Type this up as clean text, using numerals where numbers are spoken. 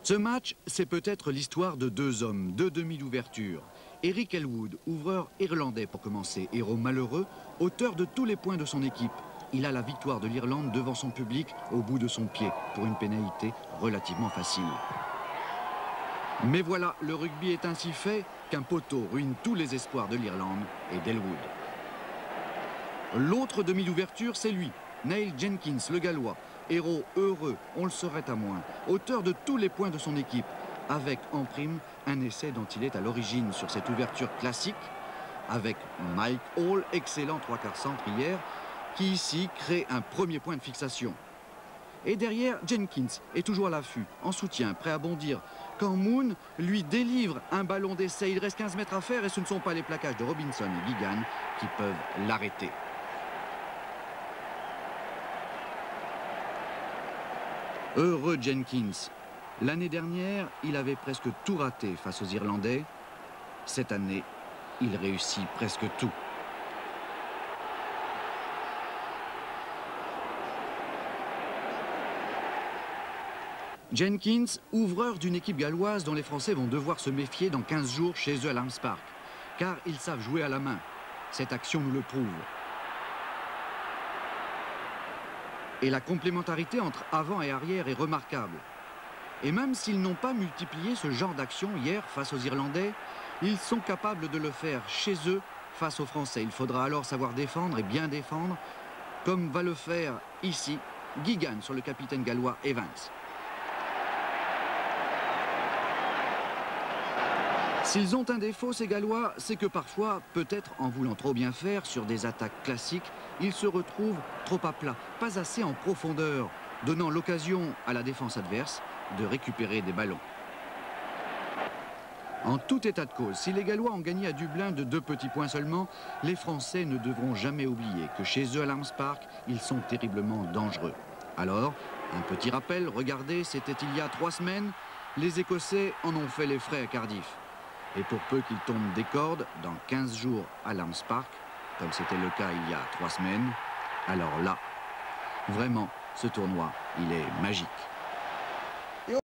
Ce match, c'est peut-être l'histoire de deux hommes, deux demi d'ouverture. Eric Elwood, ouvreur irlandais pour commencer, héros malheureux, auteur de tous les points de son équipe. Il a la victoire de l'Irlande devant son public au bout de son pied, pour une pénalité relativement facile. Mais voilà, le rugby est ainsi fait qu'un poteau ruine tous les espoirs de l'Irlande et d'Elwood. L'autre demi d'ouverture, c'est lui, Neil Jenkins, le Gallois. Héros heureux, on le saurait à moins, auteur de tous les points de son équipe, avec en prime un essai dont il est à l'origine sur cette ouverture classique, avec Mike Hall, excellent trois quarts centre hier, qui ici crée un premier point de fixation. Et derrière, Jenkins est toujours à l'affût, en soutien, prêt à bondir, quand Moon lui délivre un ballon d'essai. Il reste 15 mètres à faire et ce ne sont pas les plaquages de Robinson et Guigan qui peuvent l'arrêter. Heureux Jenkins. L'année dernière, il avait presque tout raté face aux Irlandais. Cette année, il réussit presque tout. Jenkins, ouvreur d'une équipe galloise dont les Français vont devoir se méfier dans 15 jours chez eux à Lambs Park, car ils savent jouer à la main. Cette action nous le prouve. Et la complémentarité entre avant et arrière est remarquable. Et même s'ils n'ont pas multiplié ce genre d'action hier face aux Irlandais, ils sont capables de le faire chez eux face aux Français. Il faudra alors savoir défendre et bien défendre, comme va le faire ici Guigan sur le capitaine gallois Evans. S'ils ont un défaut, ces Gallois, c'est que parfois, peut-être en voulant trop bien faire sur des attaques classiques, ils se retrouvent trop à plat, pas assez en profondeur, donnant l'occasion à la défense adverse de récupérer des ballons. En tout état de cause, si les Gallois ont gagné à Dublin de 2 petits points seulement, les Français ne devront jamais oublier que chez eux à Lambs Park, ils sont terriblement dangereux. Alors, un petit rappel, regardez, c'était il y a 3 semaines, les Écossais en ont fait les frais à Cardiff. Et pour peu qu'ils tombent des cordes, dans 15 jours à Lambs Park, comme c'était le cas il y a 3 semaines, alors là, vraiment, ce tournoi, il est magique.